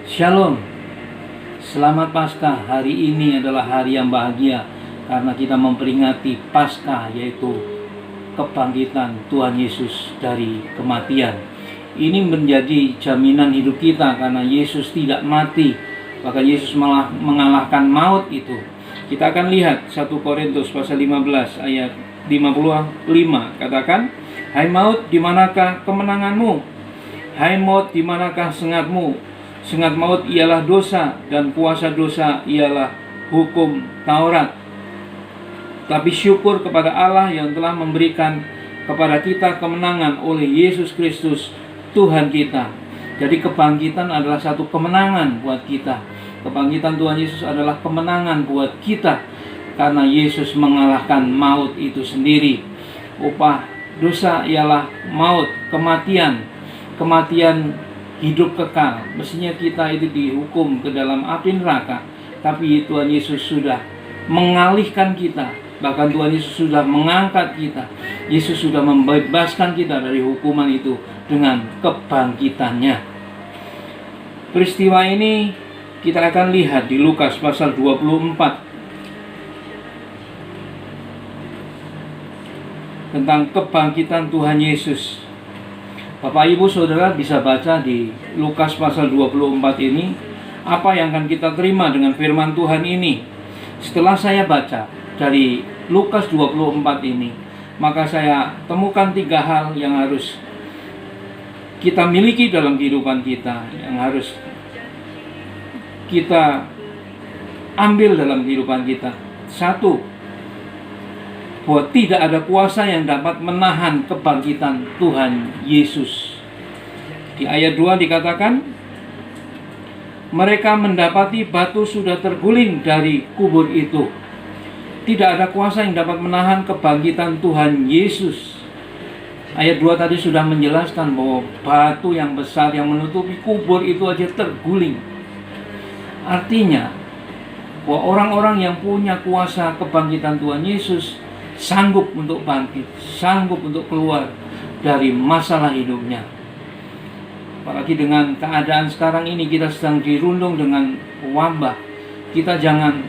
Shalom, selamat Paskah. Hari ini adalah hari yang bahagia karena kita memperingati Paskah, yaitu kebangkitan Tuhan Yesus dari kematian. Ini menjadi jaminan hidup kita karena Yesus tidak mati, bahkan Yesus malah mengalahkan maut itu. Kita akan lihat 1 Korintus pasal 15 ayat 55, katakan, "Hai maut, di manakah kemenanganmu? Hai maut, di manakah sengatmu? Sengat maut ialah dosa, dan kuasa dosa ialah hukum Taurat. Tapi syukur kepada Allah yang telah memberikan kepada kita kemenangan oleh Yesus Kristus Tuhan kita." Jadi kebangkitan adalah satu kemenangan buat kita. Kebangkitan Tuhan Yesus adalah kemenangan buat kita karena Yesus mengalahkan maut itu sendiri. Upah dosa ialah maut, kematian. Kematian hidup kekal. Mestinya kita itu dihukum ke dalam api neraka, tapi Tuhan Yesus sudah mengalihkan kita. Bahkan Tuhan Yesus sudah mengangkat kita. Yesus sudah membebaskan kita dari hukuman itu dengan kebangkitannya. Peristiwa ini kita akan lihat di Lukas pasal 24 tentang kebangkitan Tuhan Yesus. Bapak Ibu Saudara bisa baca di Lukas pasal 24 ini apa yang akan kita terima dengan firman Tuhan ini. Setelah saya baca dari Lukas 24 ini, maka saya temukan 3 hal yang harus kita miliki dalam kehidupan kita, yang harus kita ambil dalam kehidupan kita. 1, bahwa tidak ada kuasa yang dapat menahan kebangkitan Tuhan Yesus. Di ayat 2 dikatakan, mereka mendapati batu sudah terguling dari kubur itu. Tidak ada kuasa yang dapat menahan kebangkitan Tuhan Yesus. Ayat 2 tadi sudah menjelaskan bahwa batu yang besar yang menutupi kubur itu aja terguling. Artinya bahwa orang-orang yang punya kuasa kebangkitan Tuhan Yesus sanggup untuk bangkit, sanggup untuk keluar dari masalah hidupnya. Apalagi dengan keadaan sekarang ini, kita sedang dirundung dengan wabah. Kita jangan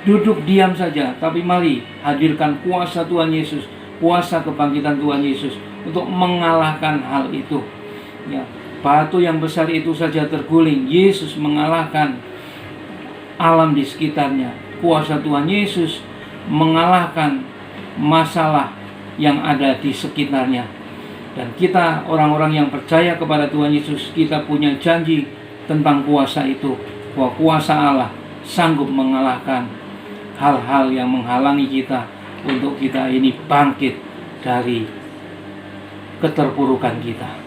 duduk diam saja, tapi mari hadirkan kuasa Tuhan Yesus, kuasa kebangkitan Tuhan Yesus untuk mengalahkan hal itu. Ya, batu yang besar itu saja terguling. Yesus mengalahkan alam di sekitarnya. Kuasa Tuhan Yesus mengalahkan masalah yang ada di sekitarnya. Dan kita orang-orang yang percaya kepada Tuhan Yesus, kita punya janji tentang kuasa itu, bahwa kuasa Allah sanggup mengalahkan hal-hal yang menghalangi kita untuk kita ini bangkit dari keterpurukan kita.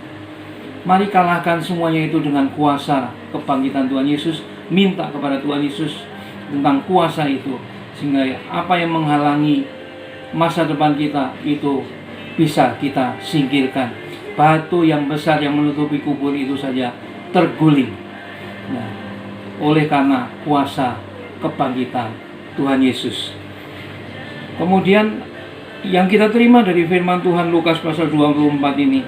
Mari kalahkan semuanya itu dengan kuasa kebangkitan Tuhan Yesus. Minta kepada Tuhan Yesus tentang kuasa itu, sehingga apa yang menghalangi masa depan kita itu bisa kita singkirkan. Batu yang besar yang menutupi kubur itu saja terguling, nah, oleh karena kuasa kebangkitan Tuhan Yesus. Kemudian yang kita terima dari firman Tuhan Lukas pasal 24 ini,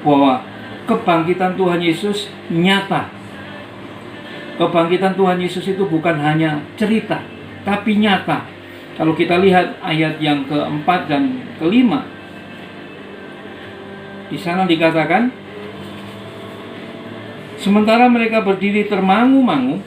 bahwa kebangkitan Tuhan Yesus nyata. Kebangkitan Tuhan Yesus itu bukan hanya cerita, tapi nyata. Kalau kita lihat ayat yang keempat dan kelima, di sana dikatakan, sementara mereka berdiri termangu-mangu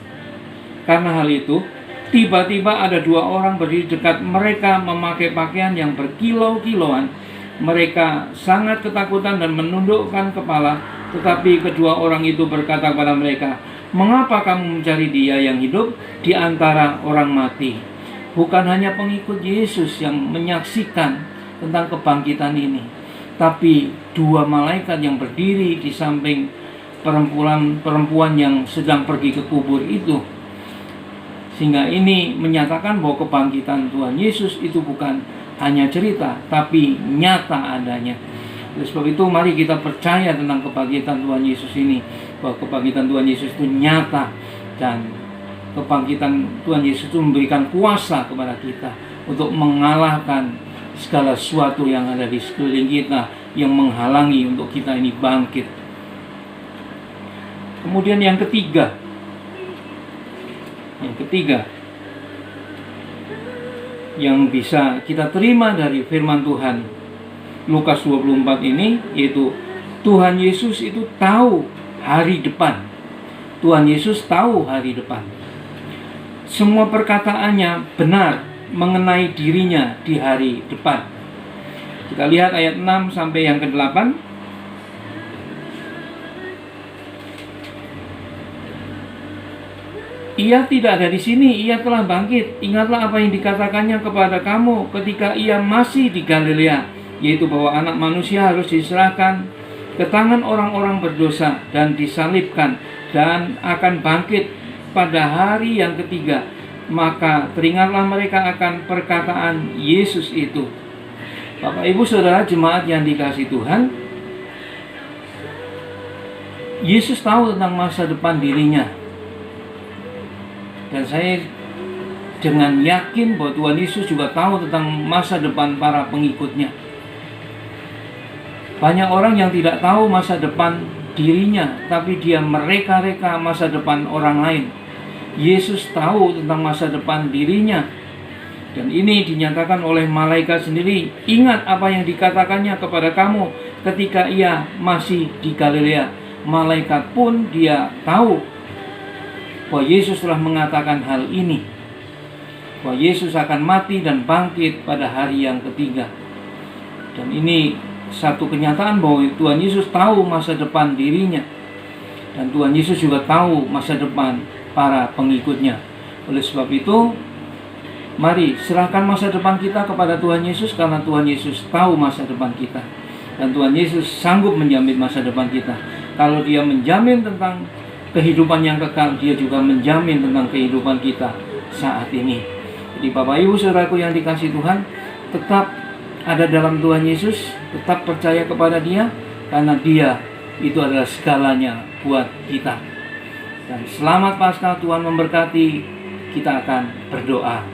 karena hal itu, tiba-tiba ada 2 orang berdiri dekat mereka memakai pakaian yang berkilau-kilauan. Mereka sangat ketakutan dan menundukkan kepala, tetapi kedua orang itu berkata kepada mereka, "Mengapa kamu mencari Dia yang hidup di antara orang mati?" Bukan hanya pengikut Yesus yang menyaksikan tentang kebangkitan ini, tapi 2 malaikat yang berdiri di samping perempuan yang sedang pergi ke kubur itu. Sehingga ini menyatakan bahwa kebangkitan Tuhan Yesus itu bukan hanya cerita, tapi nyata adanya. Oleh sebab itu mari kita percaya tentang kebangkitan Tuhan Yesus ini, bahwa kebangkitan Tuhan Yesus itu nyata, dan kebangkitan Tuhan Yesus itu memberikan kuasa kepada kita untuk mengalahkan segala sesuatu yang ada di sekeliling kita yang menghalangi untuk kita ini bangkit. Kemudian yang ketiga yang bisa kita terima dari firman Tuhan Lukas 24 ini, yaitu Tuhan Yesus itu tahu hari depan. Tuhan Yesus tahu hari depan. Semua perkataannya benar mengenai dirinya di hari depan. Kita lihat ayat 6 sampai yang ke-8. Ia tidak ada di sini, ia telah bangkit. Ingatlah apa yang dikatakannya kepada kamu ketika ia masih di Galilea, yaitu bahwa Anak Manusia harus diserahkan ke tangan orang-orang berdosa dan disalibkan, dan akan bangkit pada hari yang ketiga. Maka teringatlah mereka akan perkataan Yesus itu. Bapak, Ibu, Saudara, jemaat yang dikasihi Tuhan, Yesus tahu tentang masa depan dirinya. Dan saya dengan yakin bahwa Tuhan Yesus juga tahu tentang masa depan para pengikutnya. Banyak orang yang tidak tahu masa depan dirinya, tapi dia mereka-reka masa depan orang lain. Yesus tahu tentang masa depan dirinya. Dan ini dinyatakan oleh malaikat sendiri. Ingat apa yang dikatakannya kepada kamu ketika ia masih di Galilea. Malaikat pun dia tahu bahwa Yesus telah mengatakan hal ini, bahwa Yesus akan mati dan bangkit pada hari yang ketiga. Dan ini satu kenyataan bahwa Tuhan Yesus tahu masa depan dirinya, dan Tuhan Yesus juga tahu masa depan para pengikutnya. Oleh sebab itu, mari serahkan masa depan kita kepada Tuhan Yesus, karena Tuhan Yesus tahu masa depan kita, dan Tuhan Yesus sanggup menjamin masa depan kita. Kalau Dia menjamin tentang kehidupan yang kekal, Dia juga menjamin tentang kehidupan kita saat ini. Jadi Bapak Ibu Saudaraku yang dikasihi Tuhan, tetap ada dalam Tuhan Yesus, tetap percaya kepada Dia, karena Dia itu adalah segalanya buat kita. Dan selamat Paskah, Tuhan memberkati. Kita akan berdoa.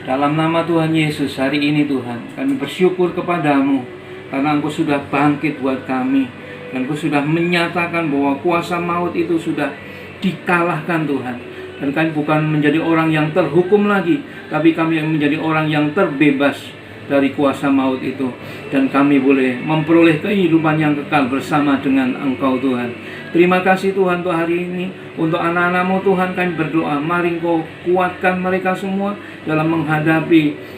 Dalam nama Tuhan Yesus, hari ini Tuhan, kami bersyukur kepadamu karena Engkau sudah bangkit buat kami, dan Engkau sudah menyatakan bahwa kuasa maut itu sudah dikalahkan Tuhan. Dan kami bukan menjadi orang yang terhukum lagi, tapi kami menjadi orang yang terbebas dari kuasa maut itu. Dan kami boleh memperoleh kehidupan yang kekal bersama dengan Engkau Tuhan. Terima kasih Tuhan untuk hari ini. Untuk anak-anak-Mu Tuhan, kami berdoa, mari Engkau kuatkan mereka semua dalam menghadapi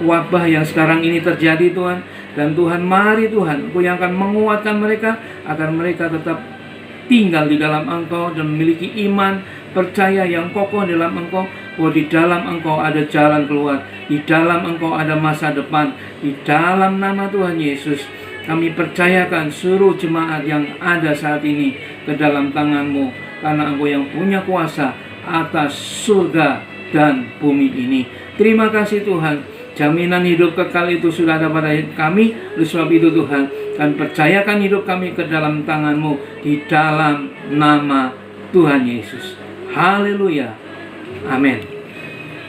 wabah yang sekarang ini terjadi Tuhan. Dan Tuhan, mari Tuhan, Engkau yang akan menguatkan mereka, agar mereka tetap tinggal di dalam Engkau dan memiliki iman, percaya yang kokoh dalam Engkau, bahwa di dalam Engkau ada jalan keluar, di dalam Engkau ada masa depan. Di dalam nama Tuhan Yesus, kami percayakan seluruh jemaat yang ada saat ini ke dalam tangan-Mu, karena Engkau yang punya kuasa atas surga dan bumi ini. Terima kasih Tuhan. Jaminan hidup kekal itu sudah ada pada kami. Oleh sebab itu Tuhan, kami percayakan hidup kami ke dalam tangan-Mu, di dalam nama Tuhan Yesus. Haleluya. Amin.